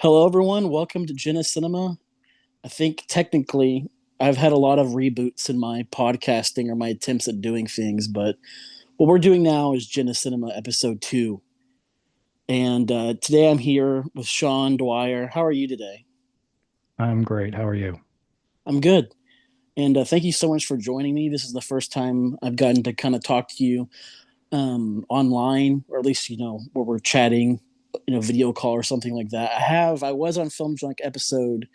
Hello, everyone. Welcome to Jenna Cinema. I think technically I've had a lot of reboots in my podcasting or my attempts at doing things, but what we're doing now is Jenna Cinema episode 2. And today I'm here with Sean Dwyer. How are you today? I'm great. How are you? I'm good. And thank you so much for joining me. This is the first time I've gotten to kind of talk to you online, or at least, where we're chatting, video call or something like that. I was on Film Junk episode.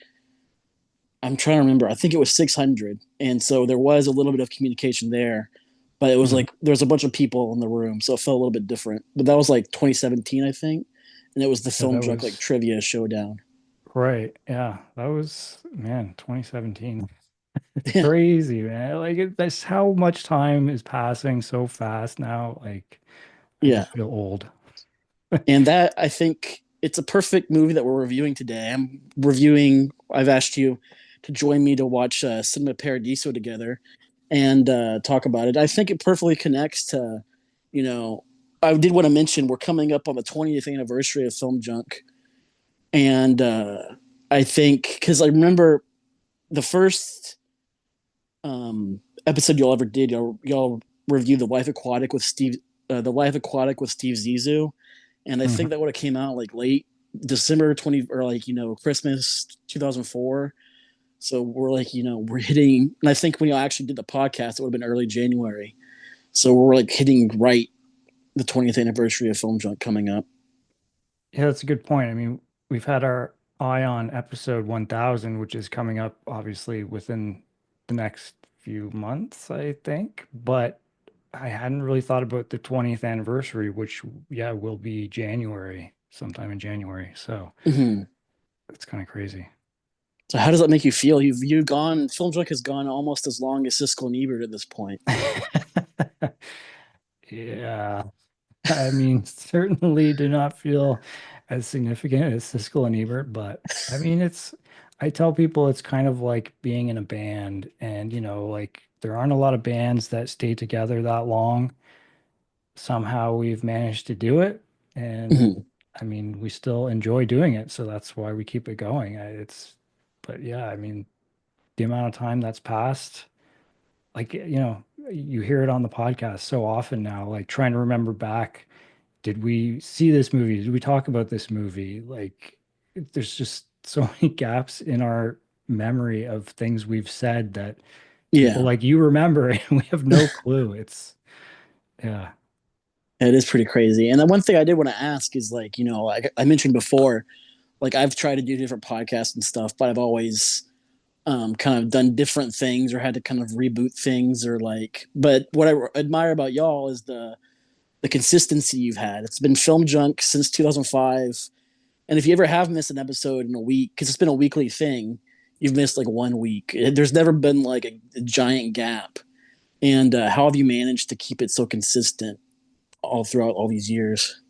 I'm trying to remember. I think it was 600, and so there was a little bit of communication there, but it was Mhm. like there's a bunch of people in the room, so it felt a little bit different. But that was like 2017, I think, and it was the Yeah, Film that Junk like was trivia showdown. right. Yeah, that was, man, 2017. It's Yeah, crazy, man. That's how much time is passing so fast now. I yeah, just feel old. and that I think it's a perfect movie that we're reviewing today. I'm reviewing. I've asked you to join me to watch Cinema Paradiso together and talk about it. I think it perfectly connects to, you know, I did want to mention we're coming up on the 20th anniversary of Film Junk, and I think because I remember the first episode y'all ever did, y'all reviewed the Life Aquatic with Steve Zissou, and I think Mhm. that would have came out like late December 20 or like Christmas 2004. So we're like we're hitting, and I think when you actually did the podcast, it would have been early January. So we're like hitting right the 20th anniversary of Film Junk coming up. Yeah, that's a good point. I mean, we've had our eye on episode 1000, which is coming up obviously within the next few months, I think. But I hadn't really thought about the 20th anniversary, which, yeah, will be January, sometime in January. So Mm-hmm. it's kind of crazy. So how does that make you feel? You've gone Film Junk has gone almost as long as Siskel and Ebert at this point. Yeah. I mean, certainly do not feel as significant as Siskel and Ebert, but I mean, I tell people it's kind of like being in a band, and like there aren't a lot of bands that stay together that long. Somehow we've managed to do it, and Mm-hmm. I mean, we still enjoy doing it, so that's why we keep it going. But yeah, I mean, the amount of time that's passed, like, you hear it on the podcast so often now, like trying to remember back. Did we see this movie? Did we talk about this movie? Like, there's just so many gaps in our memory of things we've said that people Yeah, like you remember, and we have no clue. Yeah. it is pretty crazy. And the one thing I did want to ask is like, like I mentioned before, like I've tried to do different podcasts and stuff, but I've always kind of done different things or had to kind of reboot things or like. But what I admire about y'all is the consistency you've had. It's been Film Junk since 2005, and if you ever have missed an episode in a week, because it's been a weekly thing, you've missed like 1 week. There's never been like a giant gap. And how have you managed to keep it so consistent all throughout all these years?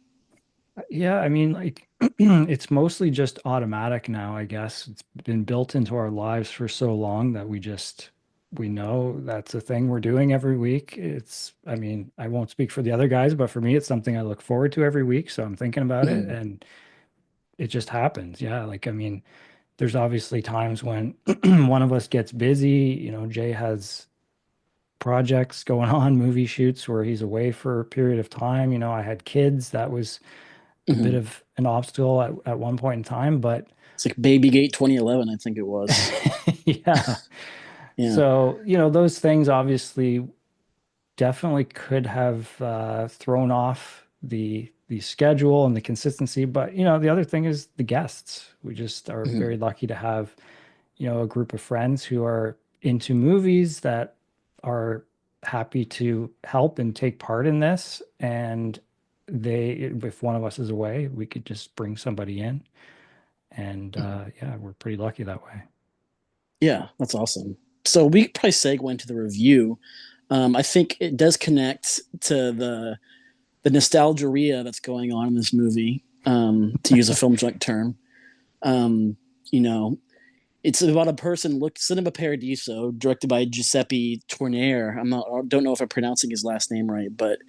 Yeah, I mean, like it's mostly just automatic now, I guess. It's been built into our lives for so long that we know that's a thing we're doing every week. I mean, I won't speak for the other guys, but for me, it's something I look forward to every week. So I'm thinking about it, Mm-hmm. and it just happens. Yeah, like I mean, there's obviously times when one of us gets busy. Jay has projects going on, movie shoots where he's away for a period of time. I had kids. That was a bit Mm-hmm. of an obstacle at one point in time, but It's like Babygate 2011, I think it was. yeah. Yeah. So, those things obviously definitely could have thrown off the schedule and the consistency. But, the other thing is the guests. We just are Mm-hmm. very lucky to have a group of friends who are into movies that are happy to help and take part in this. And if one of us is away, we could just bring somebody in. And Mm-hmm. yeah, we're pretty lucky that way. Yeah, that's awesome. So we could probably segue into the review. I think it does connect to the nostalgia that's going on in this movie, to use a film junk term. Um, you know, it's about a person looked Cinema Paradiso, directed by Giuseppe Tornare. I don't know if I'm pronouncing his last name right, but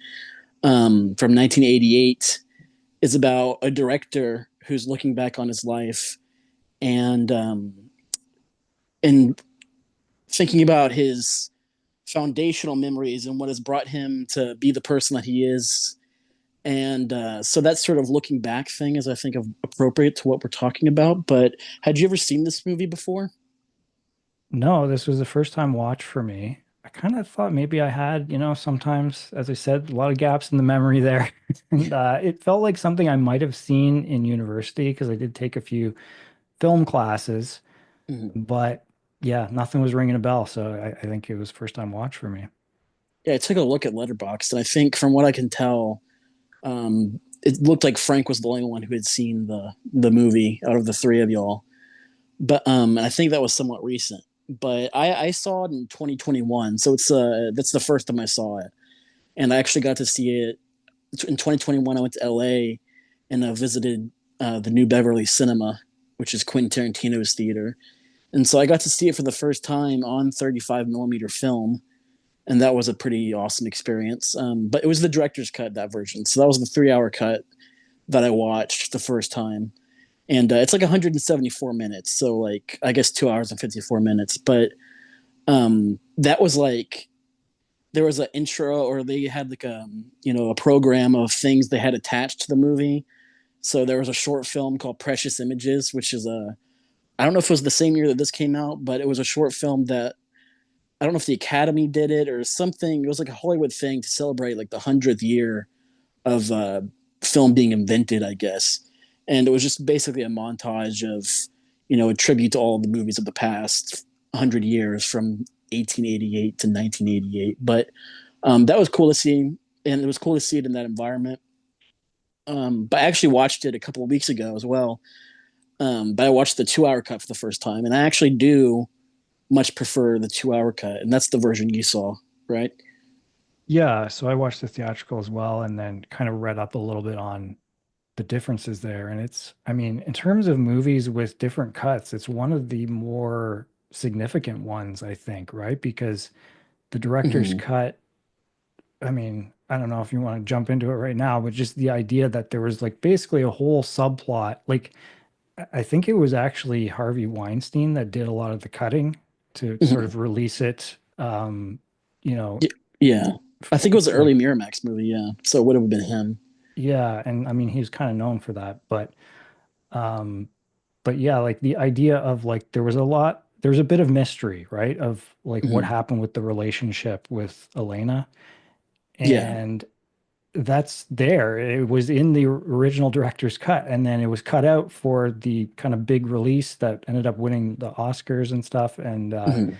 from 1988, is about a director who's looking back on his life and and thinking about his foundational memories and what has brought him to be the person that he is. And so that sort of looking back thing is, I think, appropriate to what we're talking about. But had you ever seen this movie before? No, this was the first time watch for me. I kind of thought maybe I had, sometimes, as I said, a lot of gaps in the memory there. And it felt like something I might have seen in university because I did take a few film classes, Mhm. but yeah, nothing was ringing a bell. So I think it was first time watch for me. Yeah, I took a look at Letterboxd, and I think from what I can tell, it looked like Frank was the only one who had seen the movie out of the three of y'all. But and I think that was somewhat recent. But I saw it in 2021, so it's that's the first time I saw it, and I actually got to see it in 2021. I went to LA and visited the New Beverly Cinema, which is Quentin Tarantino's theater, and so I got to see it for the first time on 35 millimeter film, and that was a pretty awesome experience. But it was the director's cut, that version, so that was the 3 hour cut that I watched the first time, and it's like 174 minutes, so like I guess 2 hours and 54 minutes. But that was like there was an intro, or they had like a program of things they had attached to the movie. So there was a short film called Precious Images, which is a I don't know if it was the same year that this came out, but it was a short film that I don't know if the Academy did it or something. It was like a Hollywood thing to celebrate like the 100th year of film being invented, I guess. And it was just basically a montage of, a tribute to all the movies of the past 100 years from 1888 to 1988. But that was cool to see. And it was cool to see it in that environment. But I actually watched it a couple of weeks ago as well. But I watched the 2 hour cut for the first time. And I actually do much prefer the 2 hour cut. And that's the version you saw, right? Yeah, so I watched the theatrical as well and then kind of read up a little bit on the differences there. And I mean, in terms of movies with different cuts, it's one of the more significant ones, I think, right? Because the director's Mm-hmm. cut, I mean, I don't know if you want to jump into it right now, but just the idea that there was like basically a whole subplot. Like, I think it was actually Harvey Weinstein that did a lot of the cutting to sort Mm-hmm. of release it, you know, Yeah. I think it was an early like, Miramax movie, yeah. So it would have been him. yeah. And I mean, he was kind of known for that, um, but yeah, like the idea of like there's a bit of mystery, right? Of like what Mm-hmm. happened with the relationship with Elena. Yeah. And that's there. It was in the original director's cut, and then it was cut out for the kind of big release that ended up winning the Oscars and stuff. Mm-hmm.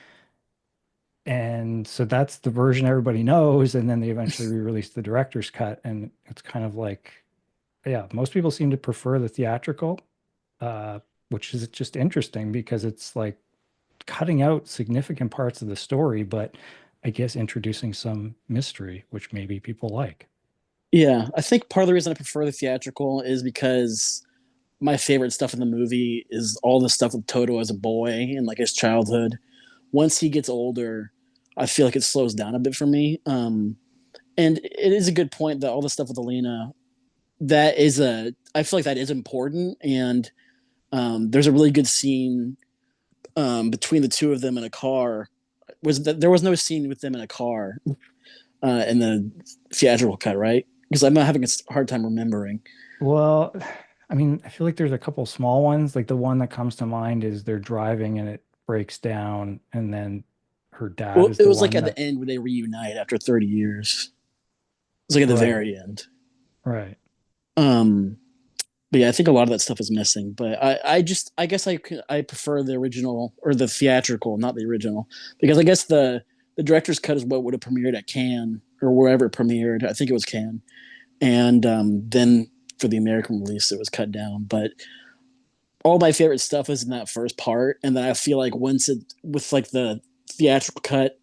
And so that's the version everybody knows. And then they eventually re-released the director's cut, and it's kind of like, yeah, most people seem to prefer the theatrical, which is just interesting because it's like cutting out significant parts of the story, but I guess introducing some mystery, which maybe people like. Yeah. I think part of the reason I prefer the theatrical is because my favorite stuff in the movie is all the stuff with Toto as a boy and like his childhood. Once he gets older, I feel like it slows down a bit for me. And it is a good point that all the stuff with Alina, I feel like that is important. And there's a really good scene between the two of them in a car. Was that there was no scene with them in a car in the theatrical cut, right? Because I'm not having a hard time remembering. Well, I mean, I feel like there's a couple small ones. Like the one that comes to mind is they're driving and it breaks down, and then her dad Well, is it the was like one at the that, end where they reunite after 30 years. It was like at the right, very end. right. Um, but yeah, I think a lot of that stuff is missing. But I guess I prefer the original or the theatrical, not the original, because I guess the director's cut is what would have premiered at Cannes or wherever it premiered. I think it was Cannes, and then for the American release, it was cut down. But all my favorite stuff is in that first part, and then I feel like once it with like the theatrical cut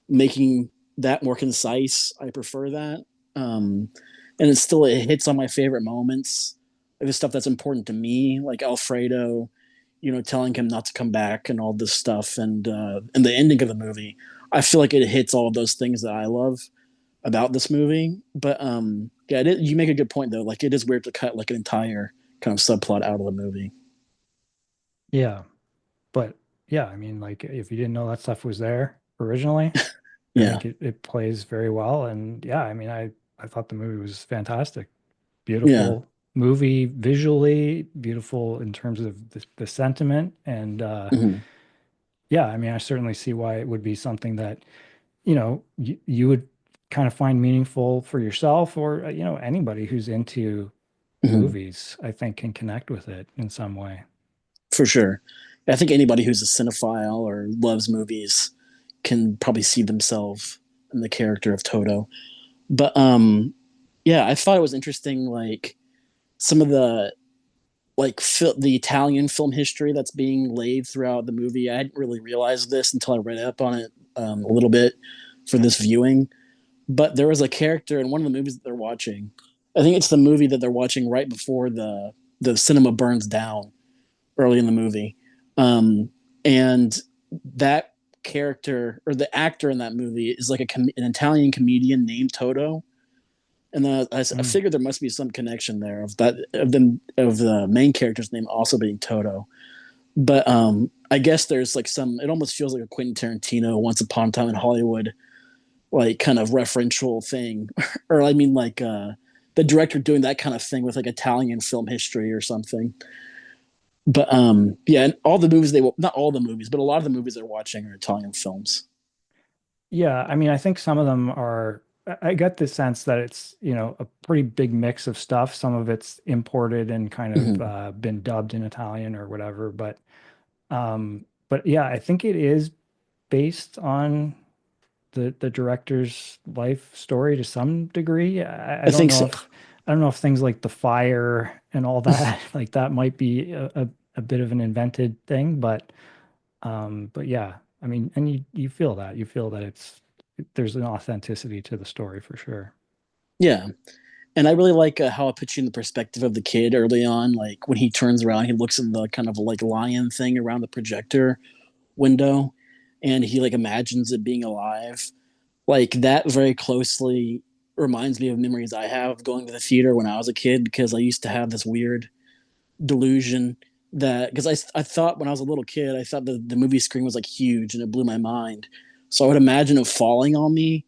making that more concise, I prefer that. Um, and it hits on my favorite moments, like the stuff that's important to me, like Alfredo, telling him not to come back and all this stuff, and the ending of the movie. I feel like it hits all of those things that I love about this movie. But yeah, you make a good point though. Like it is weird to cut like an entire kind of subplot out of the movie. Yeah. But yeah, I mean, like if you didn't know that stuff was there originally, I Yeah. think it plays very well. And yeah, I mean, I thought the movie was fantastic. Yeah. Beautiful movie, visually, beautiful in terms of the sentiment. And Hmm. yeah, I mean, I certainly see why it would be something that, you would kind of find meaningful for yourself or, anybody who's into Hmm. movies, I think can connect with it in some way. For sure. I think anybody who's a cinephile or loves movies can probably see themselves in the character of Toto. But yeah, I thought it was interesting, like some of the the Italian film history that's being laid throughout the movie. I hadn't really realized this until I read up on it a little bit for this viewing. But there was a character in one of the movies that they're watching. I think it's the movie that they're watching right before the cinema burns down early in the movie. Um, and that character or the actor in that movie is like an Italian comedian named Toto. And then I Mm. figured there must be some connection there of that of the main character's name also being Toto. But I guess there's like some. It almost feels like a Quentin Tarantino Once Upon a Time in Hollywood like kind of referential thing, or I mean like the director doing that kind of thing with like Italian film history or something. But yeah, and all the movies they will not all the movies, but a lot of the movies they're watching are Italian films. Yeah, I mean, I think some of them are, I get the sense that it's, a pretty big mix of stuff. Some of it's imported and kind of Mm-hmm. been dubbed in Italian or whatever. But yeah, I think it is based on the director's life story to some degree. I I don't think know so. if I don't know if things like the fire and all that like that might be a bit of an invented thing, but yeah, I mean, and you feel that there's an authenticity to the story for sure. Yeah, and I really like how it puts you in the perspective of the kid early on. Like when he turns around, he looks at the kind of like lion thing around the projector window, and he like imagines it being alive. Like that very closely reminds me of memories I have of going to the theater when I was a kid because I used to have this weird delusion that because I thought when I was a little kid I thought the movie screen was like huge and it blew my mind, so I would imagine it falling on me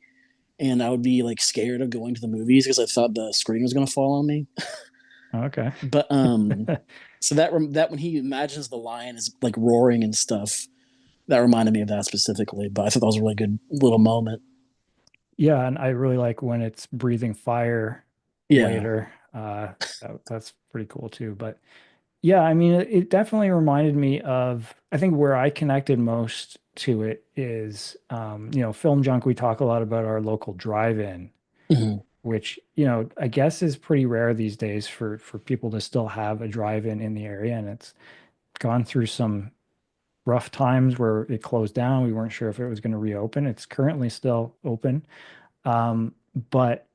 and I would be like scared of going to the movies because I thought the screen was going to fall on me. Okay. But so that when he imagines the lion is like roaring and stuff, that reminded me of that specifically. But I thought that was a really good little moment. Yeah, and I really like when it's breathing fire Yeah. later. That's pretty cool too. But yeah, I mean, it definitely reminded me of, I think where I connected most to it is, Film Junk. We talk a lot about our local drive-in, Hmm. which, I guess is pretty rare these days for people to still have a drive-in in the area. And it's gone through some rough times where it closed down. We weren't sure if it was going to reopen. It's currently still open. But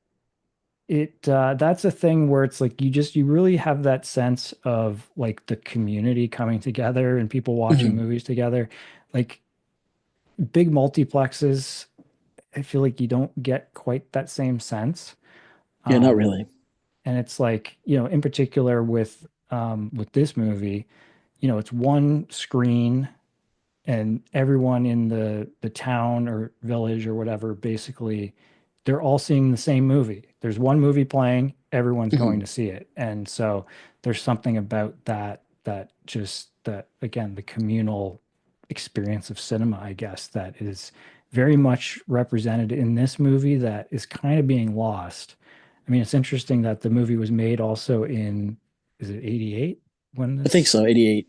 that's a thing where it's like you really have that sense of like the community coming together and people watching Hmm. movies together. Like big multiplexes, I feel like you don't get quite that same sense. Yeah, not Um, really. and it's like, in particular with this movie, it's one screen and everyone in the town or village or whatever, basically they're all seeing the same movie. There's one movie playing, everyone's going Hmm. to see it. And so there's something about that just that again, the communal experience of cinema, I guess, that is very much represented in this movie that is kind of being lost. I mean, it's interesting that the movie was made also in, is it 88 when I think this, so. 88.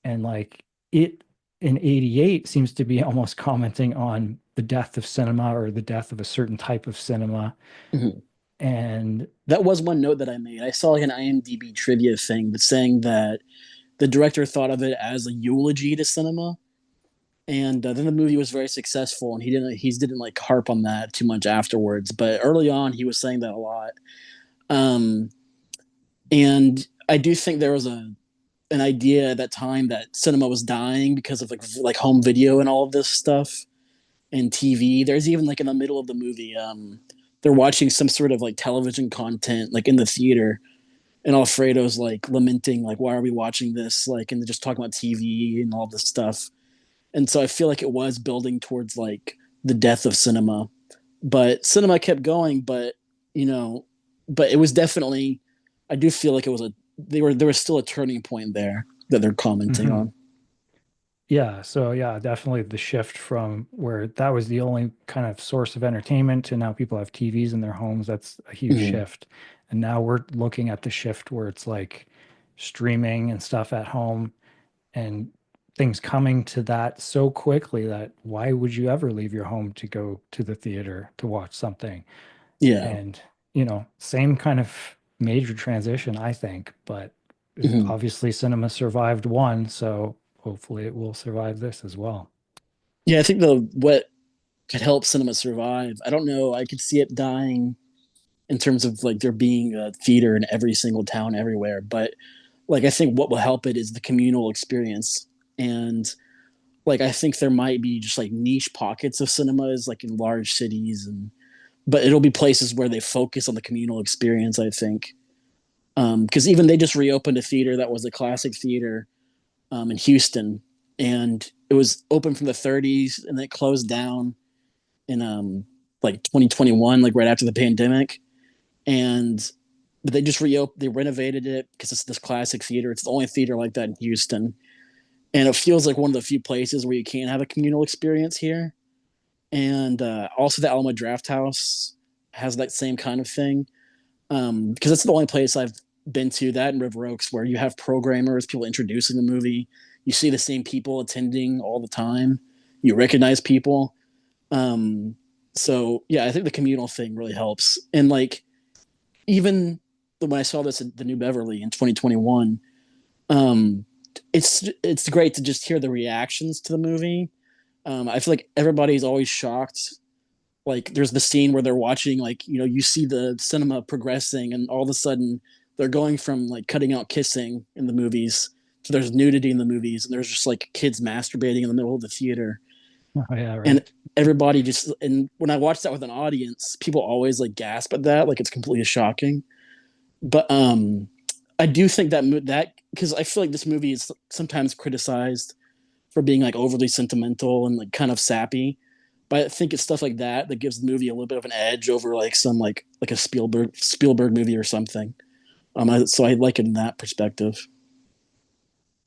and like it in 88 seems to be almost commenting on the death of cinema or the death of a certain type of cinema. Hmm. And That was one note that I made. I saw like an IMDb trivia thing that's saying that the director thought of it as a eulogy to cinema, and then the movie was very successful, and he didn't like harp on that too much afterwards. But early on, he was saying that a lot. Um, and I do think there was an idea at that time that cinema was dying because of like home video and all of this stuff and TV. There's even like in the middle of the movie, they're watching some sort of like television content like in the theater, and Alfredo's like lamenting like why are we watching this like and just talking about TV and all this stuff. And so I feel like it was building towards like the death of cinema, but cinema kept going. But you know, but it was definitely, I do feel like it was a, there was still a turning point there that they're commenting Hmm. on. Yeah, so yeah, definitely the shift from where that was the only kind of source of entertainment to now people have TVs in their homes. That's a huge Mm-hmm. shift. And now we're looking at the shift where it's like streaming and stuff at home and things coming to that so quickly that why would you ever leave your home to go to the theater to watch something? Yeah. And, same kind of major transition, I think, but Mm-hmm. obviously cinema survived one, so hopefully it will survive this as well. Yeah, I think the what could help cinema survive, I don't know, I could see it dying in terms of like there being a theater in every single town everywhere, but like I think what will help it is the communal experience. And like I think there might be just like niche pockets of cinemas like in large cities, and but it'll be places where they focus on the communal experience, I think. Because even they just reopened a theater that was a classic theater in Houston, and it was open from the 30s, and then it closed down in like 2021, like right after the pandemic. And but they just reopened, they renovated it because it's this classic theater. It's the only theater like that in Houston, and it feels like one of the few places where you can have a communal experience here. And also the Alamo Draft House has that same kind of thing, because it's the only place I've been to, that in River Oaks, where you have programmers, people introducing the movie. You see the same people attending all the time. You recognize people. Um, so yeah, I think the communal thing really helps. And like even when I saw this at the New Beverly in 2021, um, it's great to just hear the reactions to the movie. I feel like everybody's always shocked. Like there's the scene where they're watching, like you see the cinema progressing, and all of a sudden they're going from like cutting out kissing in the movies to there's nudity in the movies, and there's just like kids masturbating in the middle of the theater, Oh, yeah, and right. everybody just, and when I watch that with an audience, people always like gasp at that, like it's completely shocking. But I do think that because I feel like this movie is sometimes criticized for being like overly sentimental and like kind of sappy. But I think it's stuff like that that gives the movie a little bit of an edge over like some like a Spielberg movie or something. So I like it in that perspective.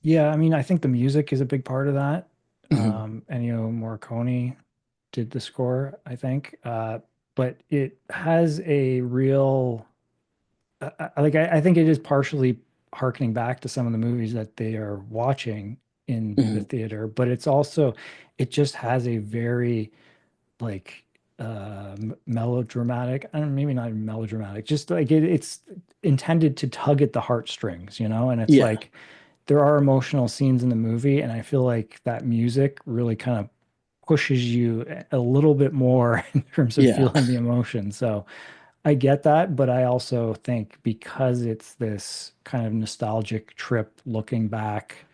Yeah, I mean, I think the music is a big part of that. Mm-hmm. Ennio Morricone did the score, I think. But it has a real I think it is partially harkening back to some of the movies that they are watching in the Mm-hmm. theater, but it's also it just has a very like melodramatic, I don't maybe not even melodramatic, just like it's intended to tug at the heartstrings, and it's Yeah. like there are emotional scenes in the movie, and I feel like that music really kind of pushes you a little bit more in terms of Yeah. feeling the emotion. So I get that, but I also think because it's this kind of nostalgic trip looking back,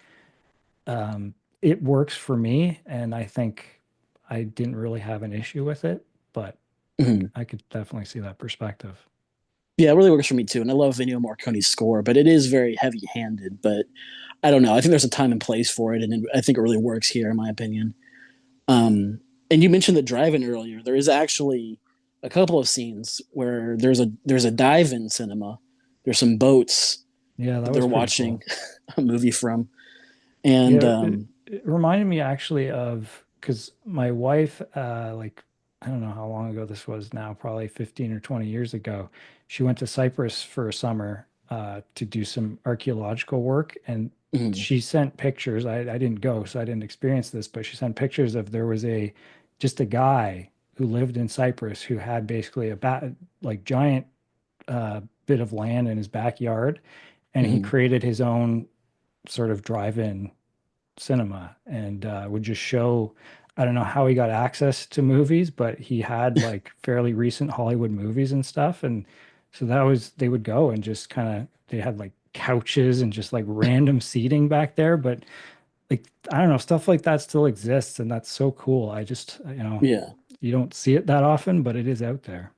um, it works for me, and I think I didn't really have an issue with it, but Mm-hmm. I could definitely see that perspective. Yeah, it really works for me too. And I love Ennio Morricone's score, but it is very heavy-handed. But I don't know. I think there's a time and place for it, and I think it really works here, in my opinion. And you mentioned the drive-in earlier. There is actually a couple of scenes where there's a dive-in cinema. There's some boats Yeah, that that they're was pretty watching cool. a movie from, and Yeah, it reminded me actually of because my wife, like, I don't know how long ago this was now, probably 15 or 20 years ago, she went to Cyprus for a summer to do some archaeological work. And mm, she sent pictures. I didn't go, so I didn't experience this, but she sent pictures of there was just a guy who lived in Cyprus who had basically like giant bit of land in his backyard. And he mm, created his own sort of drive-in cinema and would just show. I don't know how he got access to movies, but he had like fairly recent Hollywood movies and stuff. And so that was, they would go and just kind of, they had like couches and just like random seating back there. But like, I don't know, stuff like that still exists. And that's so cool. I just, yeah. you don't see it that often, but it is out there.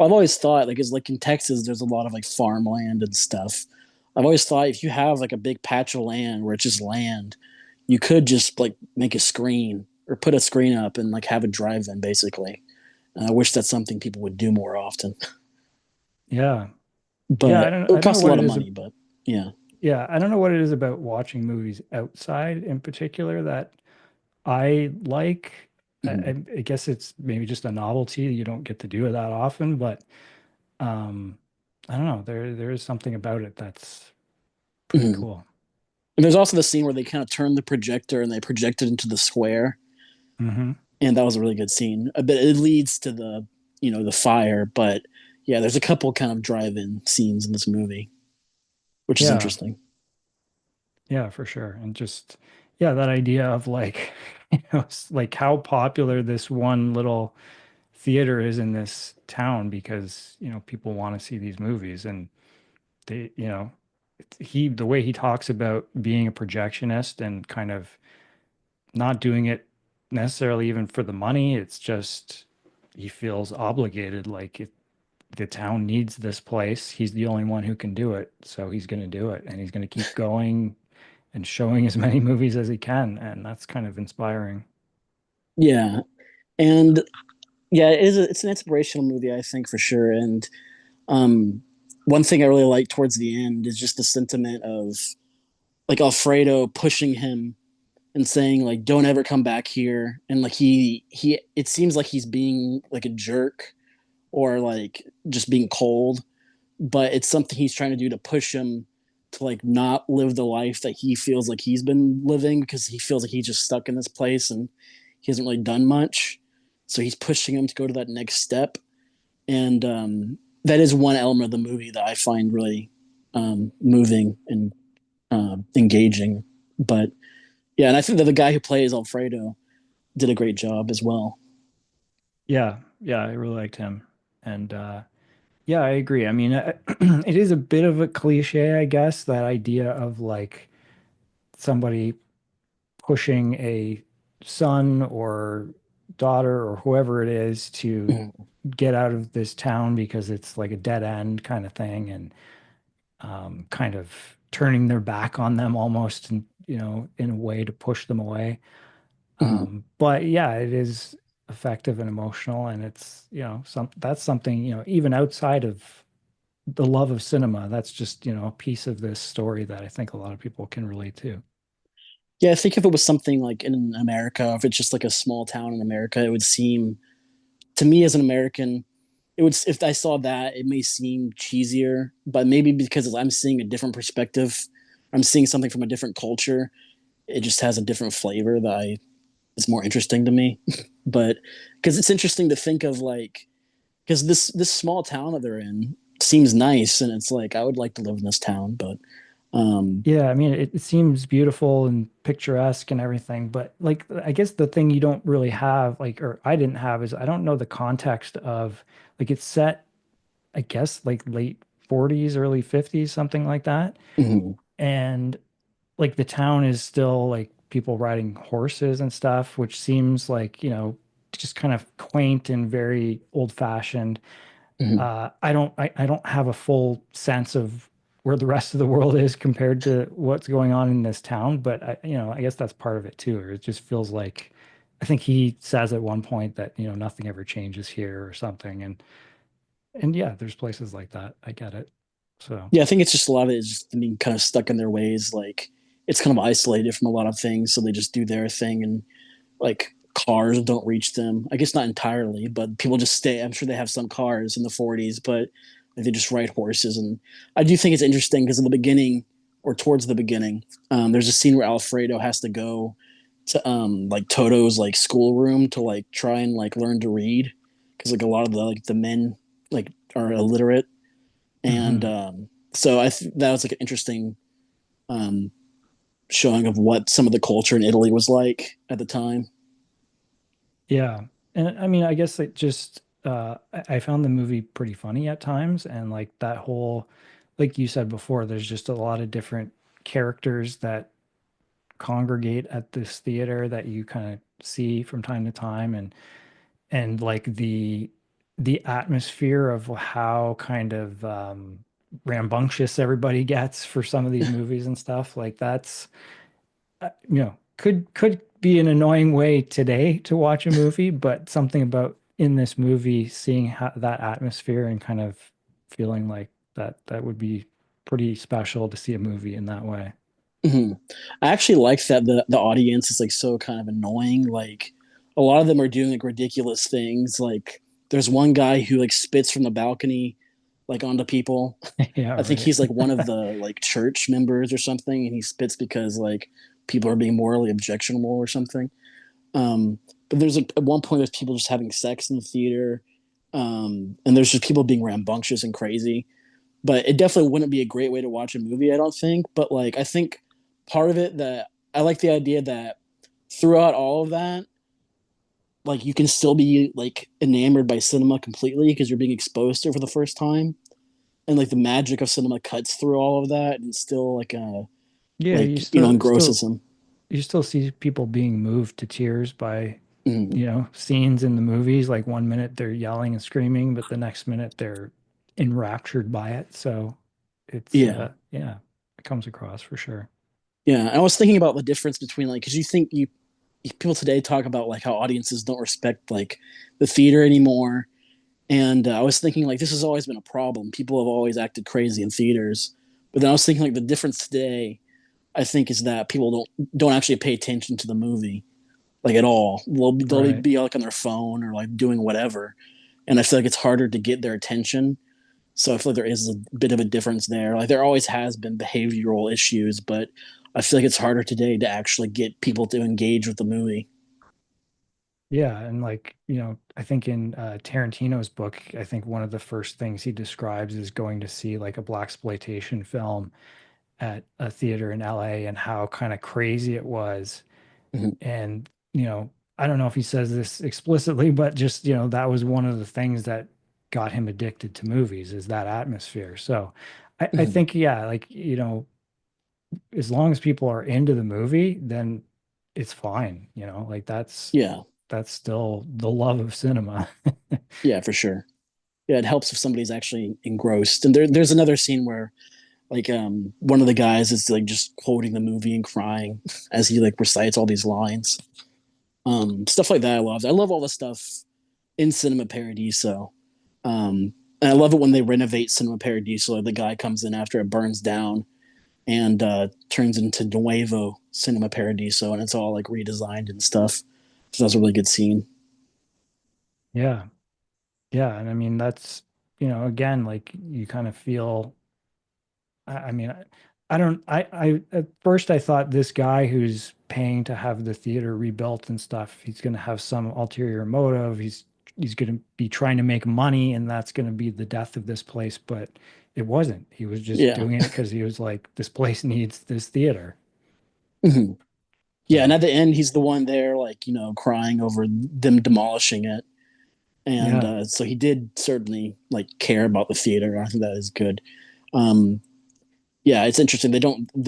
I've always thought like, is like in Texas, there's a lot of like farmland and stuff. I've always thought if you have like a big patch of land where it's just land, you could just like make a screen or put a screen up and like have a drive-in basically. And I wish that's something people would do more often. Yeah. Yeah, But it I would don't know cost a what lot it of is. money. But yeah. Yeah, I don't know what it is about watching movies outside in particular that I like. Mhm. I guess it's maybe just a novelty. You don't get to do it that often, but um, I don't know. There is something about it that's pretty Mhm. cool. And there's also the scene where they kind of turn the projector and they project it into the square, Hmm. and that was a really good scene. But it leads to the the fire. But yeah, there's a couple kind of drive-in scenes in this movie, which is Yeah, interesting. yeah, for sure. And just yeah, that idea of like, like how popular this one little theater is in this town because, people want to see these movies and they, the way he talks about being a projectionist and kind of not doing it necessarily even for the money, it's just he feels obligated like if the town needs this place, he's the only one who can do it, so he's going to do it and he's going to keep going and showing as many movies as he can, and that's kind of inspiring. Yeah, and yeah, it's an inspirational movie, I think for sure. And um, one thing I really like towards the end is just the sentiment of like Alfredo pushing him and saying like, "Don't ever come back here." And like he it seems like he's being like a jerk or like just being cold, but it's something he's trying to do to push him to like not live the life that he feels like he's been living because he feels like he's just stuck in this place and he hasn't really done much. So he's pushing him to go to that next step. And that is one element of the movie that I find really moving and engaging. But yeah, and I think that the guy who plays Alfredo did a great job as well. Yeah, yeah, I really liked him. And yeah, I agree. I mean, it is a bit of a cliche, I guess, that idea of like somebody pushing a son or daughter or whoever it is to Mm-hmm. get out of this town because it's like a dead end kind of thing, and kind of turning their back on them almost, and in a way to push them away. Mm-hmm. But yeah, it is effective and emotional, and it's that's something even outside of the love of cinema, that's just a piece of this story that I think a lot of people can relate to. Yeah, I think if it was something like in America, if it's just like a small town in America, it would seem to me as an American, it would if I saw that, it may seem cheesier, but maybe because I'm seeing a different perspective, I'm seeing something from a different culture. It just has a different flavor that I is more interesting to me. But because it's interesting to think of like because this small town that they're in seems nice, and it's like I would like to live in this town, but um, Yeah, I mean, it seems beautiful and picturesque and everything, but like, I guess the thing you don't really have, like, or I didn't have, is I don't know the context of, like, it's set, I guess, like late 40s, early 50s, something like that. mhm, And like the town is still like people riding horses and stuff, which seems like, just kind of quaint and very old-fashioned. mhm. I don't have a full sense of where the rest of the world is compared to what's going on in this town, but I guess that's part of it too. Or it just feels like I think he says at one point that, nothing ever changes here or something. And yeah, there's places like that. I get it. So, Yeah, I think it's just a lot of it is just being kind of stuck in their ways. Like it's kind of isolated from a lot of things, so they just do their thing, and like cars don't reach them. I guess not entirely, but people just stay. I'm sure they have some cars in the 40s, but they just ride horses. And I do think it's interesting because in the beginning or towards the beginning, there's a scene where Alfredo has to go to like Toto's like schoolroom to like try and like learn to read because like a lot of the men like are illiterate, and mhm. so that was like an interesting um, showing of what some of the culture in Italy was like at the time. Yeah. And I mean, I guess it just I found the movie pretty funny at times, and like that whole, like you said before, there's just a lot of different characters that congregate at this theater that you kind of see from time to time, and like the atmosphere of how kind of rambunctious everybody gets for some of these movies and stuff. Like that's could be an annoying way today to watch a movie, but something about in this movie seeing how, that atmosphere and kind of feeling like that would be pretty special to see a movie in that way. Mhm. I actually like that the audience is like so kind of annoying. Like a lot of them are doing like ridiculous things. Like there's one guy who like spits from the balcony like onto people. Yeah, I think right. he's like one of the like church members or something, and he spits because like people are being morally objectionable or something. But there's like at one point there's people just having sex in the theater, and there's just people being rambunctious and crazy. But it definitely wouldn't be a great way to watch a movie, I don't think. But like I think part of it that I like the idea that throughout all of that, like you can still be like enamored by cinema completely because you're being exposed to it for the first time, and like the magic of cinema cuts through all of that and still Yeah, like engrosses them. you still see people being moved to tears by, Mm-hmm. scenes in the movies. Like one minute they're yelling and screaming, but the next minute they're enraptured by it. So it's Yeah, yeah, it comes across for sure. yeah. I was thinking about the difference between like because you think you people today talk about like how audiences don't respect like the theater anymore. And I was thinking like this has always been a problem. People have always acted crazy in theaters. But then I was thinking like the difference today, I think, is that people don't actually pay attention to the movie like at all. They'll Right. be like on their phone or like doing whatever, and I feel like it's harder to get their attention. So I feel like there is a bit of a difference there. Like there always has been behavioral issues, but I feel like it's harder today to actually get people to engage with the movie. Yeah, and like, I think in Tarantino's book, I think one of the first things he describes is going to see like a black exploitation film at a theater in LA and how kind of crazy it was. Mhm. And, I don't know if he says this explicitly, but just, that was one of the things that got him addicted to movies is that atmosphere. So I Mhm. think, yeah, like, as long as people are into the movie, then it's fine, like Yeah, that's still the love of cinema. yeah, for sure. Yeah, it helps if somebody's actually engrossed. And there's another scene where like one of the guys is like just quoting the movie and crying as he like recites all these lines. Stuff like that I love all the stuff in Cinema Paradiso. And I love it when they renovate Cinema Paradiso. Like the guy comes in after it burns down and turns into Nuevo Cinema Paradiso, and it's all like redesigned and stuff. So that's a really good scene. Yeah. Yeah. And I mean, that's, again, like you kind of feel, I mean, I don't, at first I thought this guy who's paying to have the theater rebuilt and stuff, he's going to have some ulterior motive. He's going to be trying to make money and that's going to be the death of this place. But it wasn't. He was just Yeah. doing it because he was like, this place needs this theater. Mm-hmm. Yeah, and So, at the end, he's the one there, like crying over them demolishing it, and yeah. so he did certainly like care about the theater. I think that is good. Um, yeah, it's interesting. They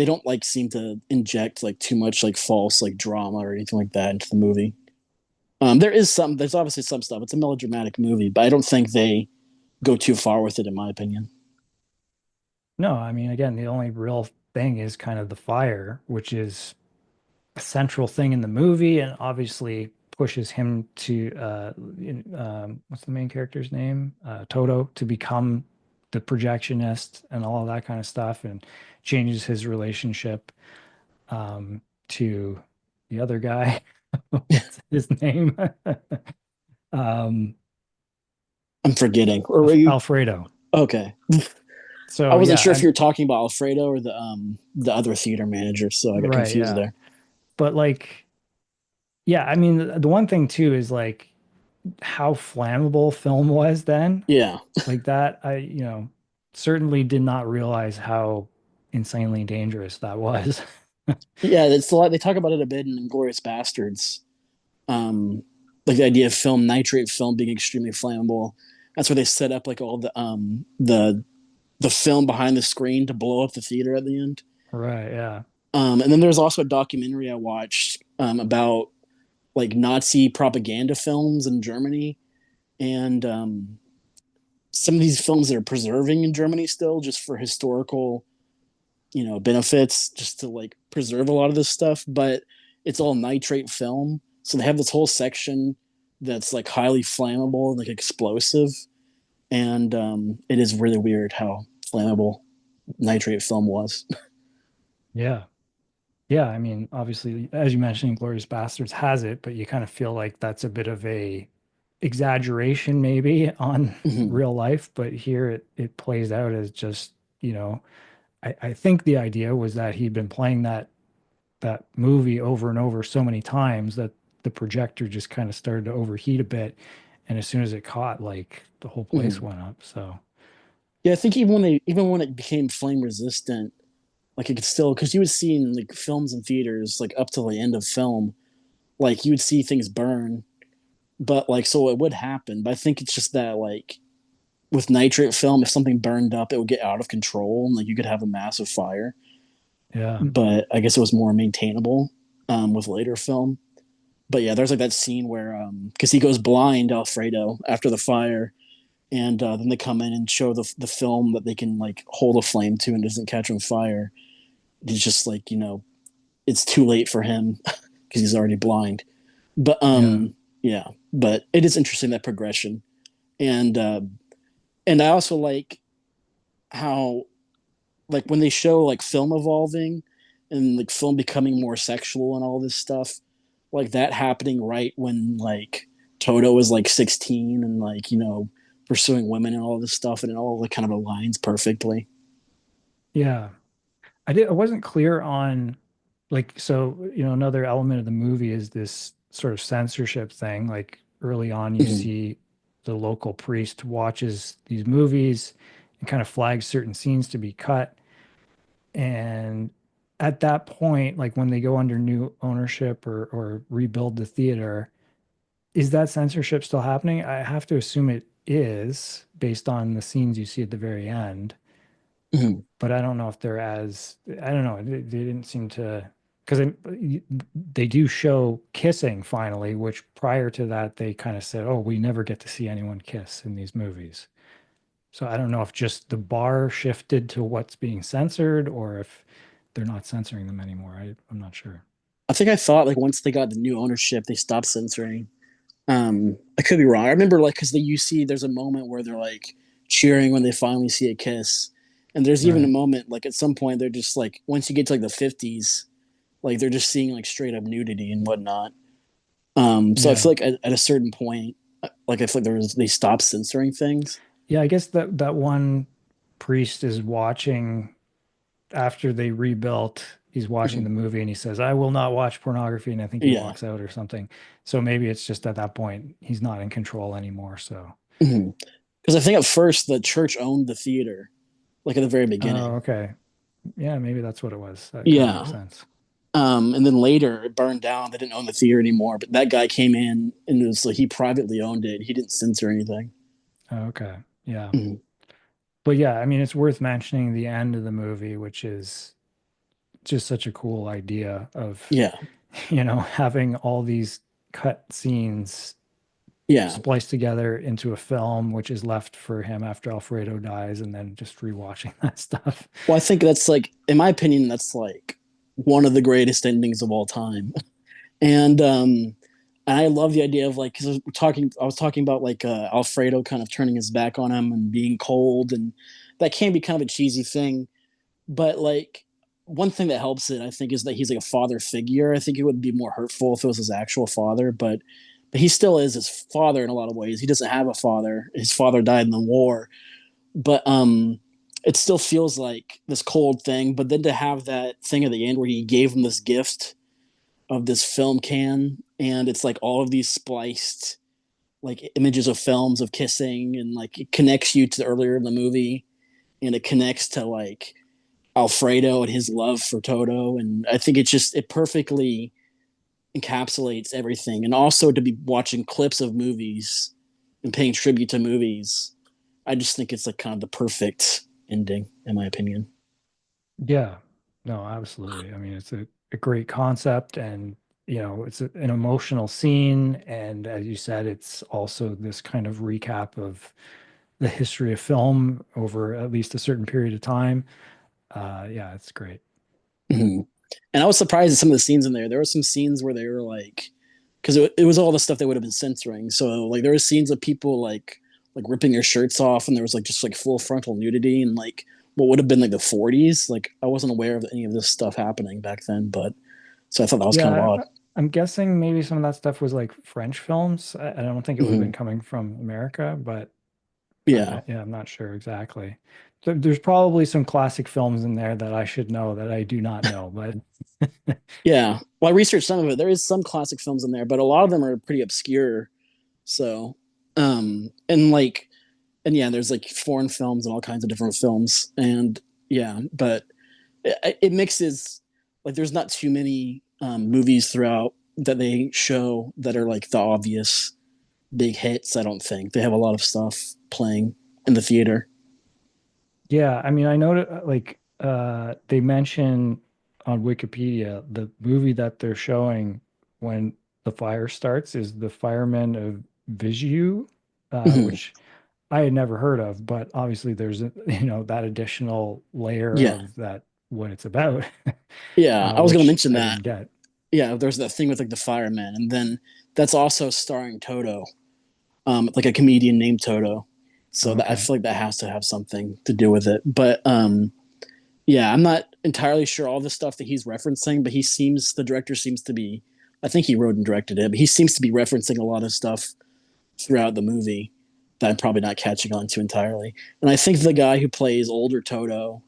don't like seem to inject like too much like false like drama or anything like that into the movie. There's obviously some stuff. It's a melodramatic movie, but I don't think they go too far with it, in my opinion. No, I mean, again, the only real thing is kind of the fire, which is a central thing in the movie and obviously pushes him to what's the main character's name? Toto to become the projectionist and all of that kind of stuff and changes his relationship to the other guy. What's his name? um, I'm forgetting. Or were you Alfredo. okay? I So wasn't yeah, sure if you were talking about Alfredo or the other theater manager, so I got right, confused yeah. there. But like, yeah, I mean, the one thing too is like how flammable film was then. Yeah, Like that, I, certainly did not realize how insanely dangerous that was. yeah. It's a lot. They talk about it a bit in Glorious Bastards. Um, like the idea of film nitrate film being extremely flammable. That's where they set up like all the film behind the screen to blow up the theater at the end. Right, yeah. And then there's also a documentary I watched about like Nazi propaganda films in Germany, and some of these films that are preserving in Germany still just for historical, benefits, just to like preserve a lot of this stuff, but it's all nitrate film. So they have this whole section that's like highly flammable, like explosive, and it is really weird how flammable nitrate film was. Yeah. Yeah, I mean, obviously, as you mentioned, Glorious Bastards has it, but you kind of feel like that's a bit of a exaggeration maybe on Mhm. real life, but here it plays out as just, I think the idea was that he'd been playing that movie over and over so many times that the projector just kind of started to overheat a bit, and as soon as it caught, like the whole place Mhm. went up. So, Yeah, I think even when it became flame resistant, like it could still, because you would see in like films and theaters like up to the end of film, like you would see things burn, but like so it would happen. But I think it's just that like with nitrate film, if something burned up, it would get out of control and like you could have a massive fire. yeah. But I guess it was more maintainable with later film. But yeah, there's like that scene where because he goes blind, Alfredo, after the fire, and then they come in and show the film that they can like hold a flame to and doesn't catch on fire. It's just like it's too late for him because he's already blind. But Yeah. yeah, but it is interesting that progression, and I also like how like when they show like film evolving and like film becoming more sexual and all this stuff, like that happening right when like Toto is like 16 and like pursuing women and all this stuff, and it all like kind of aligns perfectly. Yeah. I wasn't clear on like so, another element of the movie is this sort of censorship thing. Like early on you Mhm. see the local priest watches these movies and kind of flags certain scenes to be cut. And at that point, like when they go under new ownership or rebuild the theater, is that censorship still happening? I have to assume it is based on the scenes you see at the very end, Mhm. but I don't know if they're as, I don't know. They didn't seem to, because they do show kissing finally, which prior to that, they kind of said, oh, we never get to see anyone kiss in these movies. So I don't know if just the bar shifted to what's being censored or if they're not censoring them anymore. I'm not sure. I think I thought like once they got the new ownership, they stopped censoring. I could be wrong. I remember like because you see there's a moment where they're like cheering when they finally see a kiss, and there's even a Right. moment like at some point they're just like once you get to like the 50s, like they're just seeing like straight up nudity and whatnot. So I Yeah. feel like at a certain point, like I feel like they stopped censoring things. Yeah, I guess that one priest is watching after they rebuilt, he's watching the movie and he says, I will not watch pornography. And I think he Yeah, walks out or something. So maybe it's just at that point, he's not in control anymore. So, because I think at first the church owned the theater, like at the very oh, beginning. okay. Yeah, maybe that's what it was. That kind of makes Yeah. sense. And then later it burned down. They didn't own the theater anymore. But that guy came in and it was like he privately owned it. He didn't censor anything. Oh, okay. Yeah. Mhm. But yeah, I mean, it's worth mentioning the end of the movie, which is just such a cool idea of, Yeah, having all these cut scenes yeah. spliced together into a film, which is left for him after Alfredo dies, and then just rewatching that stuff. Well, I think that's like, in my opinion, that's like one of the greatest endings of all time. And I love the idea of like because I was talking about like Alfredo kind of turning his back on him and being cold, and that can be kind of a cheesy thing. But like one thing that helps it, I think, is that he's like a father figure. I think it would be more hurtful if it was his actual father, but he still is his father in a lot of ways. He doesn't have a father. His father died in the war, but it still feels like this cold thing. But then to have that thing at the end where he gave him this gift of this film can, and it's like all of these spliced like images of films of kissing, and like it connects you to earlier in the movie, and it connects to like Alfredo and his love for Toto, and I think it perfectly encapsulates everything. And also to be watching clips of movies and paying tribute to movies, I just think it's like kind of the perfect ending, in my opinion. Yeah, no, absolutely. I mean, it's a great concept, and it's an emotional scene. And as you said, it's also this kind of recap of the history of film over at least a certain period of time. Yeah, it's great. Mhm. And I was surprised at some of the scenes in there. There were some scenes where they were like, because it was all the stuff they would have been censoring. So like there were scenes of people like ripping their shirts off, and there was like just like full frontal nudity and like what would have been like the 40s. Like I wasn't aware of any of this stuff happening back then, but so I thought that was kind of Yeah, odd. I'm guessing maybe some of that stuff was like French films. I don't think it would have been Hmm. coming from America, but Yeah, yeah, I'm not sure exactly. There's probably some classic films in there that I should know that I do not know, but yeah. Well, I researched some of it. There is some classic films in there, but a lot of them are pretty obscure. So, and like, and yeah, there's like foreign films and all kinds of different films, and yeah, but it mixes. Like, there's not too many movies throughout that they show that are like the obvious big hits. I don't think they have a lot of stuff playing in the theater. yeah, I mean, I know that like they mention on Wikipedia the movie that they're showing when the fire starts is The Firemen of Viseu, Mhm. which I had never heard of, but obviously there's that additional layer Yeah, of that what it's about, yeah. I was gonna which mention I that. didn't get. Yeah, there's that thing with like the firemen, and then that's also starring Toto, like a comedian named Toto. So that I Okay. feel like that has to have something to do with it. But yeah, I'm not entirely sure all the stuff that he's referencing, but the director seems to be, I think he wrote and directed it, but he seems to be referencing a lot of stuff throughout the movie that I'm probably not catching on to entirely. And I think the guy who plays older Toto,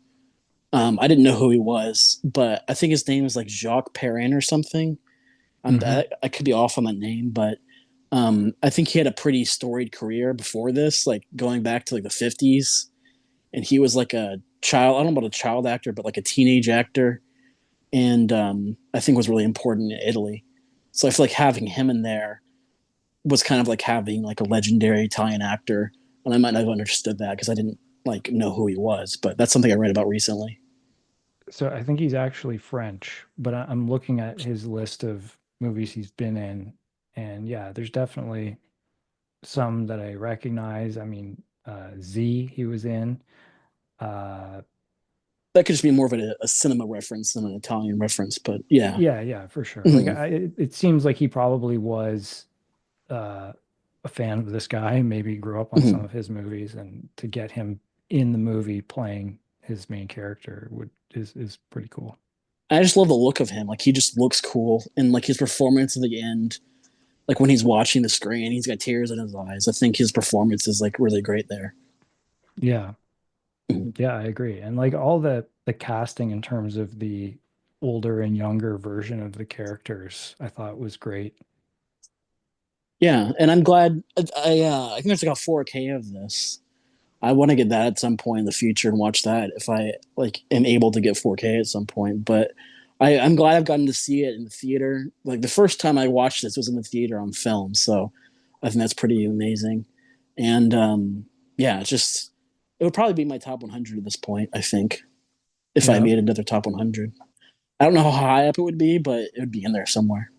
I didn't know who he was, but I think his name is like Jacques Perrin or something. Hmm. I could be off on that name, but I think he had a pretty storied career before this, like going back to like the 50s. And he was like a child, I don't know about a child actor, but like a teenage actor. And I think was really important in Italy. So I feel like having him in there was kind of like having like a legendary Italian actor. And I might not have understood that because I didn't like know who he was, but that's something I read about recently. So I think he's actually French, but I'm looking at his list of movies he's been in, and yeah, there's definitely some that I recognize. I mean, Z he was in. Uh, That could just be more of a cinema reference than an Italian reference, but yeah. yeah, yeah, for sure. Like Mhm. it seems like he probably was uh, a fan of this guy, maybe grew up on some Mhm. of his movies, and to get him in the movie playing his main character would is pretty cool. I just love the look of him. Like he just looks cool, and like his performance at the end, like when he's watching the screen, he's got tears in his eyes. I think his performance is like really great there. Yeah, Mhm. yeah, I agree. And like all the casting in terms of the older and younger version of the characters, I thought was great. Yeah, and I'm glad. I think there's like a 4K of this. I want to get that at some point in the future and watch that if I like am able to get 4K at some point. But I'm glad I've gotten to see it in the theater. Like the first time I watched this was in the theater on film, so I think that's pretty amazing. And yeah, it's just it would probably be my top 100 at this point. I think if I Yeah. made another top 100, I don't know how high up it would be, but it would be in there somewhere.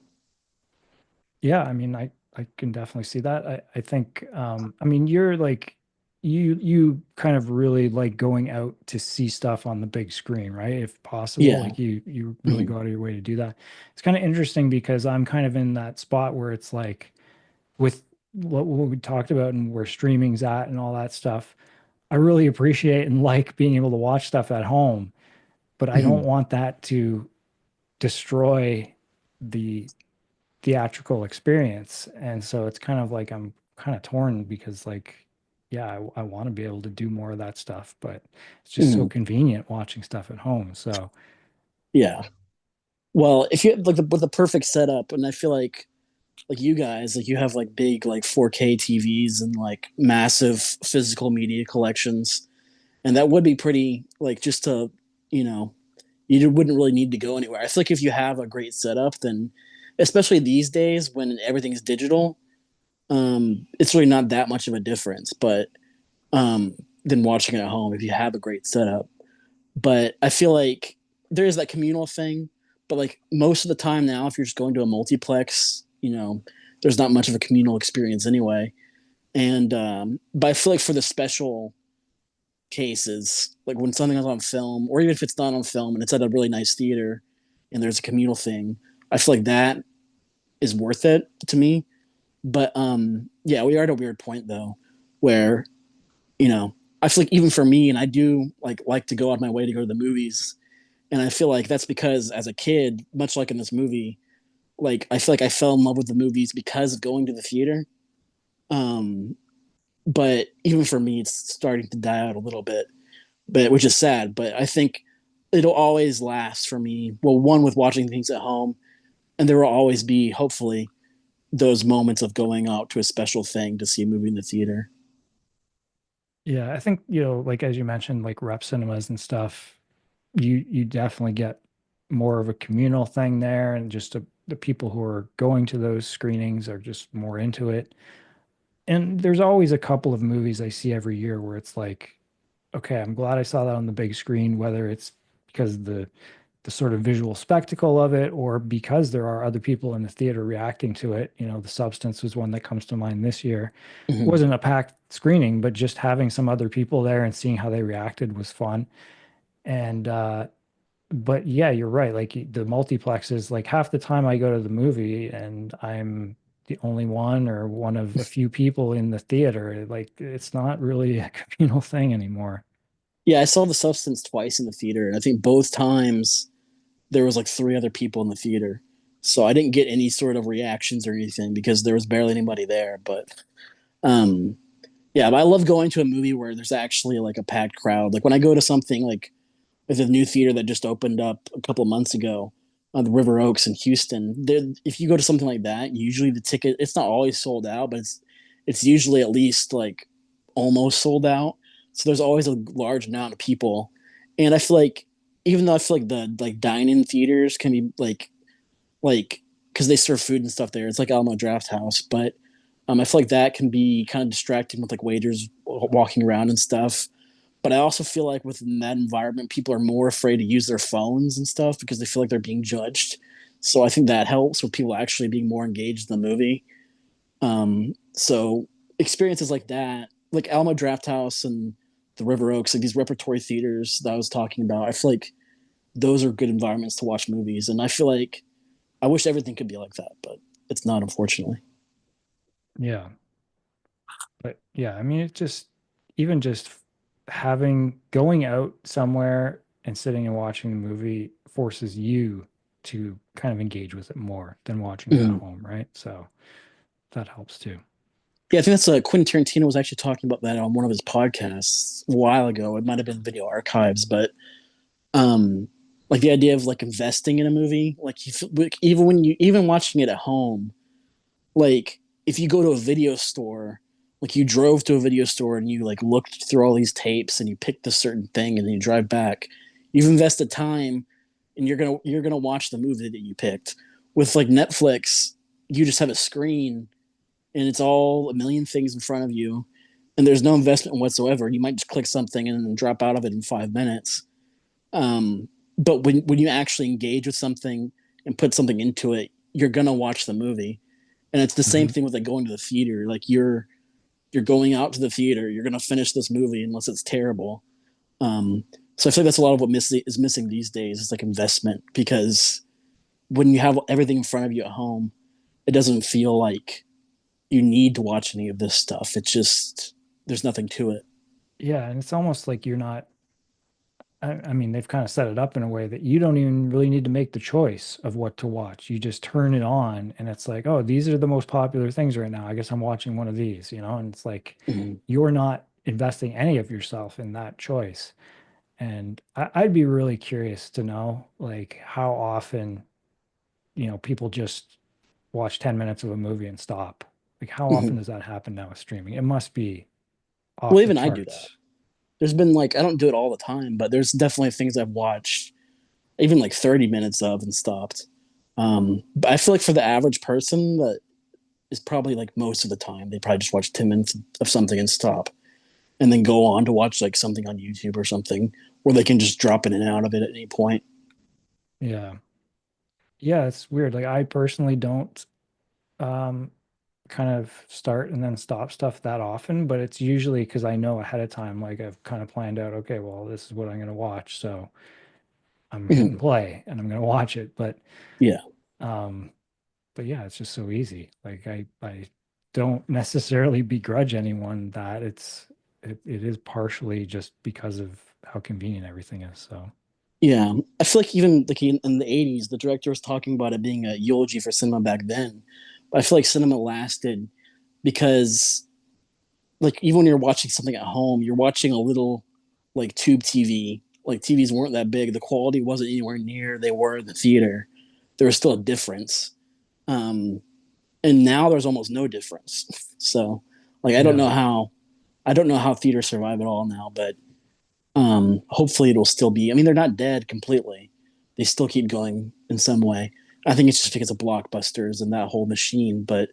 Yeah, I mean, I can definitely see that. I think I mean you're like you kind of really like going out to see stuff on the big screen, right? If possible, Yeah. like you really Mhm. go out of your way to do that. It's kind of interesting because I'm kind of in that spot where it's like with what we talked about and where streaming's at and all that stuff. I really appreciate and like being able to watch stuff at home, but I don't Mhm. want that to destroy the theatrical experience. And so it's kind of like I'm kind of torn because like yeah, I want to be able to do more of that stuff, but it's just so Mhm. convenient watching stuff at home. So Yeah. Well, if you have like with the perfect setup, and I feel like you guys, like you have like big like 4K TVs and like massive physical media collections, and that would be pretty like just to you know you wouldn't really need to go anywhere. I feel like if you have a great setup, then especially these days when everything's digital, it's really not that much of a difference. But um, than watching it at home if you have a great setup. But I feel like there is that communal thing. But like most of the time now, if you're just going to a multiplex, there's not much of a communal experience anyway. And but I feel like for the special cases, like when something is on film, or even if it's not on film and it's at a really nice theater and there's a communal thing, I feel like that is worth it to me. But yeah, we are at a weird point though, where you know, I feel like even for me, and I do like to go out of my way to go to the movies, and I feel like that's because as a kid, much like in this movie, like I feel like I fell in love with the movies because of going to the theater. Um, but even for me, it's starting to die out a little bit, but which is sad. But I think it'll always last for me. Well, one with watching things at home, and there will always be, hopefully, those moments of going out to a special thing to see a movie in the theater. Yeah, I think, like as you mentioned, like rep cinemas and stuff, you definitely get more of a communal thing there, and just the people who are going to those screenings are just more into it. And there's always a couple of movies I see every year where it's like, okay, I'm glad I saw that on the big screen, whether it's because the sort of visual spectacle of it or because there are other people in the theater reacting to it. The Substance was one that comes to mind this year. It Mm-hmm. wasn't a packed screening, but just having some other people there and seeing how they reacted was fun. And but yeah, you're right. Like the multiplexes, like half the time I go to the movie and I'm the only one or one of a few people in the theater. Like it's not really a communal thing anymore. Yeah, I saw The Substance twice in the theater, and I think both times there was like three other people in the theater. So I didn't get any sort of reactions or anything because there was barely anybody there. But um, yeah, but I love going to a movie where there's actually like a packed crowd. Like when I go to something like with a new theater that just opened up a couple of months ago on the River Oaks in Houston. There, if you go to something like that, usually the ticket it's not always sold out, but it's usually at least like almost sold out. So there's always a large amount of people, and I feel like even though I feel like the like dine-in theaters can be like because they serve food and stuff there, it's like Alamo Draft House, but I feel like that can be kind of distracting with like waiters walking around and stuff. But I also feel like within that environment, people are more afraid to use their phones and stuff because they feel like they're being judged. So I think that helps with people actually being more engaged in the movie. So experiences like that, like Alamo Draft House and the River Oaks, like these repertory theaters that I was talking about, I feel like those are good environments to watch movies. And I feel like I wish everything could be like that, but it's not, unfortunately. Yeah. But yeah, I mean, it just, even just having, going out somewhere and sitting and watching the movie forces you to kind of engage with it more than watching it at Mm-hmm. home, right? So that helps too. Yeah, I think that's Quentin Tarantino was actually talking about that on one of his podcasts a while ago. It might have been Video Archives, but um like the idea of like investing in a movie, like like, even when you even watching it at home, like if you go to a video store, like you drove to a video store and you like looked through all these tapes and you picked a certain thing and then you drive back, you've invested time and you're gonna watch the movie that you picked. With like Netflix, you just have a screen and it's all a million things in front of you and there's no investment whatsoever. You might just click something and then drop out of it in 5 minutes. But when you actually engage with something and put something into it, you're gonna watch the movie. And it's the same Hmm. thing with like going to the theater. Like you're going out to the theater, you're gonna finish this movie unless it's terrible. Um, so I feel like that's a lot of what is missing these days. It's like investment because when you have everything in front of you at home, it doesn't feel like you need to watch any of this stuff. It's just there's nothing to it. Yeah, and it's almost like you're not, I mean, they've kind of set it up in a way that you don't even really need to make the choice of what to watch. You just turn it on and it's like, oh, these are the most popular things right now. I guess I'm watching one of these, and it's like Mm-hmm. you're not investing any of yourself in that choice. And I'd be really curious to know like how often, people just watch 10 minutes of a movie and stop. Like how often Mm-hmm. does that happen now with streaming? It must be Well, off the even I do that. charts. There's been like I don't do it all the time, but there's definitely things I've watched even like 30 minutes of and stopped. But I feel like for the average person, that is probably like most of the time they probably just watch 10 minutes of something and stop, and then go on to watch like something on YouTube or something where they can just drop in and out of it at any point. Yeah. Yeah, it's weird. Like I personally don't. Um, kind of start and then stop stuff that often, but it's usually because I know ahead of time, like I've kind of planned out, okay, well, this is what I'm going to watch. So I'm hitting Mhm. play and I'm going to watch it. Yeah. Um, but yeah, it's just so easy. Like I don't necessarily begrudge anyone that it is partially just because of how convenient everything is. So Yeah, I feel like even like in the '80s, the director was talking about it being a eulogy for cinema back then. But I feel like cinema lasted because, like, even when you're watching something at home, you're watching a little like tube TV. Like TVs weren't that big. The quality wasn't anywhere near they were in the theater. There was still a difference. Um, and now there's almost no difference. So, like, yeah, I don't know how theaters survive at all now, but hopefully it'll still be. I mean, they're not dead completely. They still keep going in some way. I think it's just because of blockbusters and that whole machine. But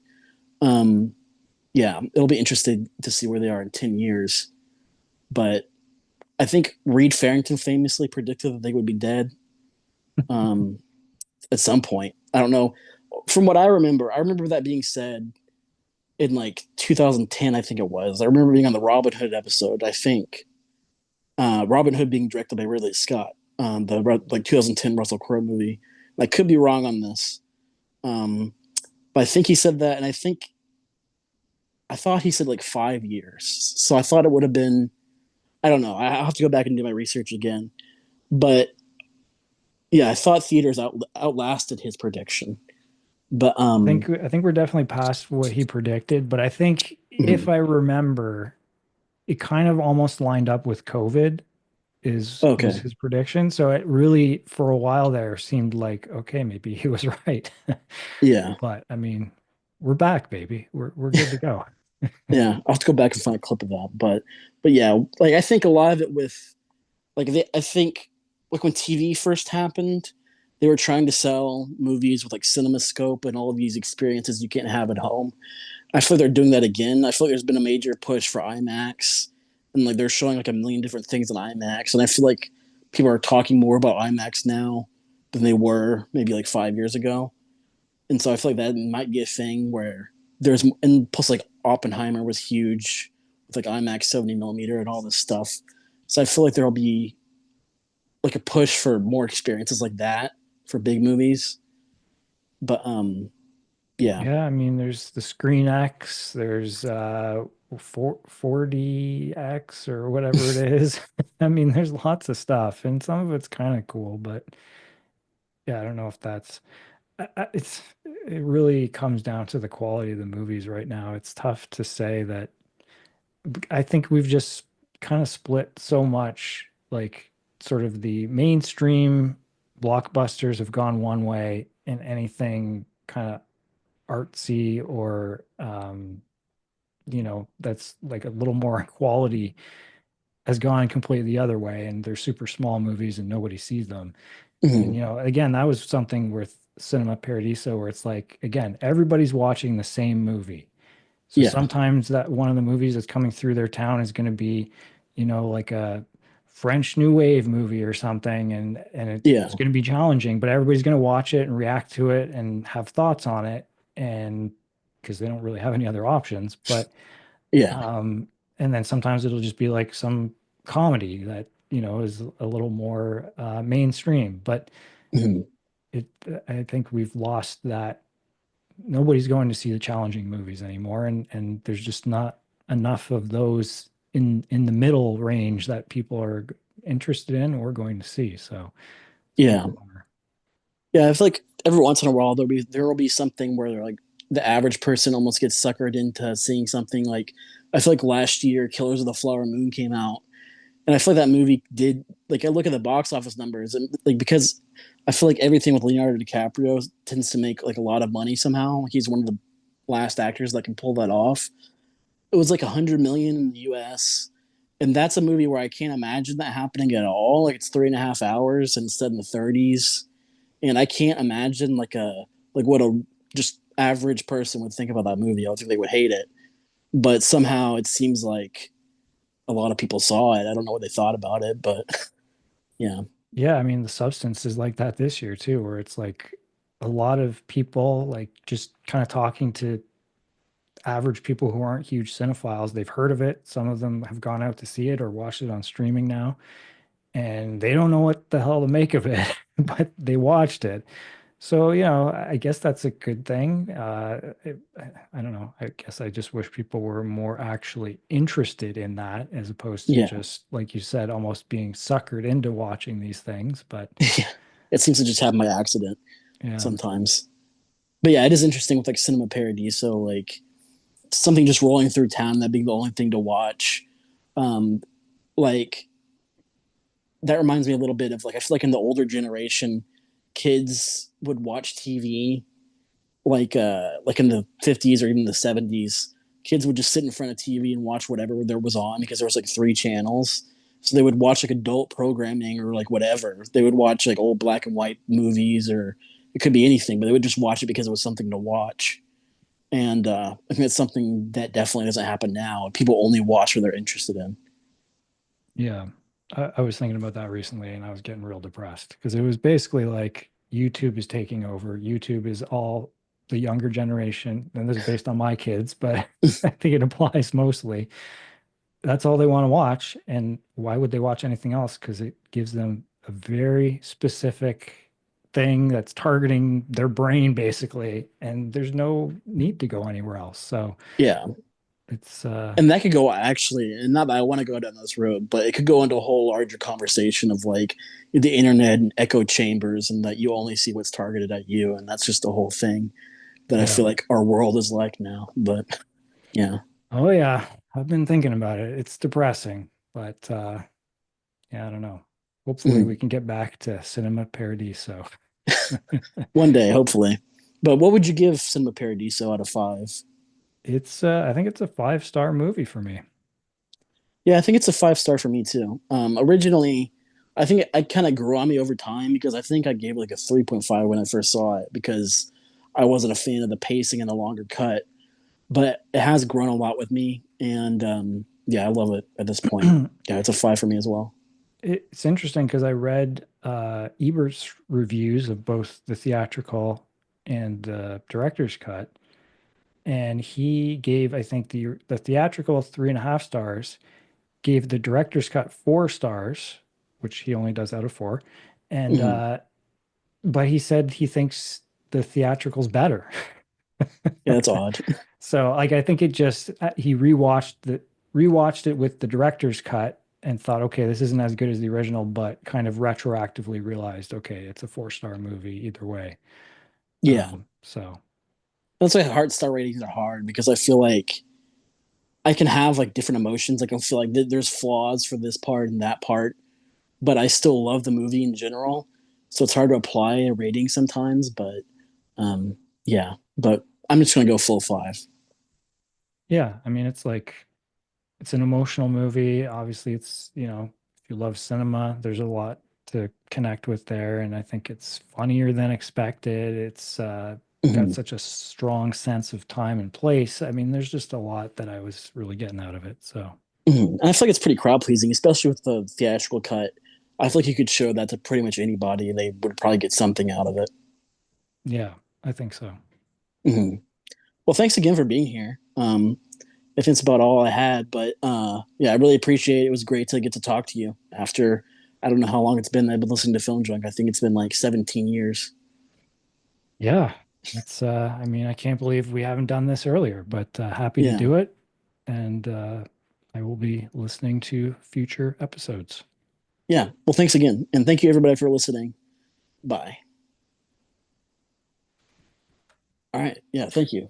um, yeah, it'll be interesting to see where they are in 10 years. But I think Reed Farrington famously predicted that they would be dead um, at some point. I don't know. From what I remember that being said in like 2010. I think it was. I remember being on the Robin Hood episode. I think Robin Hood being directed by Ridley Scott, the like 2010 Russell Crowe movie. I could be wrong on this, um, but I think he said that, and I thought he said like 5 years. So I thought it would have been. I don't know. I will have to go back and do my research again. But yeah, I thought theaters outlasted his prediction. But I think we're definitely past what he predicted, but I think if mhm. I remember, it kind of almost lined up with COVID is was Okay, his prediction. So it really for a while there seemed like okay, maybe he was right. yeah, But I mean, we're back, baby. We're good to go. yeah. I'll have to go back and find a clip of that. But yeah, like I think a lot of it with I think like when TV first happened, they were trying to sell movies with like CinemaScope and all of these experiences you can't have at home. I feel like they're doing that again. I feel like there's been a major push for IMAX, and like they're showing like a million different things on IMAX, and I feel like people are talking more about IMAX now than they were maybe like 5 years ago. And so I feel like that might be a thing where there's, and plus like Oppenheimer was huge with like IMAX 70 millimeter and all this stuff. So I feel like there'll be like a push for more experiences like that for big movies. But yeah. Yeah, I mean, there's the Screen X, there's 40X or whatever it is. I mean, there's lots of stuff, and some of it's kind of cool, but yeah, I don't know if that's it really comes down to the quality of the movies right now. It's tough to say that I think we've just kind of split so much, like sort of the mainstream blockbusters have gone one way and anything kind of artsy or that's like a little more quality has gone completely the other way and they're super small movies and nobody sees them. And Mhm. again, that was something with Cinema Paradiso where it's like, again, everybody's watching the same movie. So Yeah. sometimes that one of the movies that's coming through their town is going to be, like a French New Wave movie or something, and Yeah. it's going to be challenging, but everybody's going to watch it and react to it and have thoughts on it, and because they don't really have any other options. But Yeah. um, and then sometimes it'll just be like some comedy that is a little more mainstream. But Mhm. it, I think we've lost that nobody's going to see the challenging movies anymore, and there's just not enough of those in the middle range that people are interested in or going to see. So it's a bit Yeah. of a bummer. Yeah. I feel like every once in a while there will be something where they're like the average person almost gets suckered into seeing something like I feel like last year Killers of the Flower Moon came out. And I feel like that movie did like I look at the box office numbers and like because I feel like everything with Leonardo DiCaprio tends to make like a lot of money somehow. He's one of the last actors that can pull that off. It was like 100 million in the US. And that's a movie where I can't imagine that happening at all. Like it's 3.5 hours instead in the 30s. And I can't imagine like what a just average person would think about that movie. I don't think they would hate it. But somehow it seems like a lot of people saw it. I don't know what they thought about it, but yeah. Yeah, I mean the substance is like that this year too, where it's like a lot of people like just kind of talking to average people who aren't huge cinephiles, they've heard of it. Some of them have gone out to see it or watched it on streaming now, and they don't know what the hell to make of it, but they watched it. So, I guess that's a good thing. I don't know. I guess I just wish people were more actually interested in that as opposed to Yeah. just, like you said, almost being suckered into watching these things. But Yeah. It seems to just happen by accident yeah, sometimes. But yeah, it is interesting with like Cinema Paradiso, like something just rolling through town, that being the only thing to watch. Um, like that reminds me a little bit of like I feel like in the older generation, kids would watch TV like in the 50s or even the 70s. Kids would just sit in front of TV and watch whatever there was on because there was like three channels. So they would watch like adult programming or like whatever. They would watch like old black and white movies or it could be anything, but they would just watch it because it was something to watch. And I think that's something that definitely doesn't happen now. People only watch what they're interested in. yeah. I was thinking about that recently and I was getting real depressed because it was basically like YouTube is taking over. YouTube is all the younger generation. And this is based on my kids, but I think it applies mostly. That's all they want to watch. And why would they watch anything else? Because it gives them a very specific thing that's targeting their brain, basically. And there's no need to go anywhere else. So Yeah. it's, And that could go actually, and not that I want to go down this road, but it could go into a whole larger conversation of like the internet and echo chambers and that you only see what's targeted at you. And that's just the whole thing that I yeah. feel like our world is like now. But yeah. Oh, yeah. I've been thinking about it. It's depressing, but yeah, I don't know. Hopefully we Mhm. can get back to Cinema Paradiso. One day, hopefully. But what would you give Cinema Paradiso out of five? I think it's a 5-star movie for me. Yeah, I think it's a 5 star for me too. Originally, I think it kind of grew on me over time because I think I gave it like a 3.5 when I first saw it because I wasn't a fan of the pacing and the longer cut. But it has grown a lot with me, and yeah, I love it at this point. Yeah, it's a 5 for me as well. It's interesting because I read Ebert's reviews of both the theatrical and the director's cut, and he gave, I think, the theatrical 3.5 stars, gave the director's cut 4 stars, which he only does out of four, and Mhm. but he said he thinks the theatrical's better. Yeah, that's odd. So like I think it just he rewatched it with the director's cut and thought, okay, this isn't as good as the original, but kind of retroactively realized, okay, it's a 4-star movie either way. Yeah, So that's why hard star ratings are hard because I feel like I can have like different emotions. Like I feel like there's flaws for this part and that part, but I still love the movie in general. So it's hard to apply a rating sometimes, but um, yeah. But I'm just gonna go full 5. yeah, I mean, it's an emotional movie. Obviously, if you love cinema, there's a lot to connect with there, and I think it's funnier than expected. It's got Mm-hmm. such a strong sense of time and place. I mean, there's just a lot that I was really getting out of it. So, Mm-hmm. And I feel like it's pretty crowd pleasing, especially with the theatrical cut. I feel like you could show that to pretty much anybody, and they would probably get something out of it. yeah, I think so. Mm-hmm. Well, thanks again for being here. I think it's about all I had, but yeah, I really appreciate it. It was great to get to talk to you after I don't know how long it's been. I've been listening to Film Drunk. I think it's been like 17 years. Yeah, I mean, I can't believe we haven't done this earlier, but happy to Yeah, do it. And I will be listening to future episodes. yeah. Well, thanks again, and thank you everybody for listening. Bye. All right. Yeah, thank you.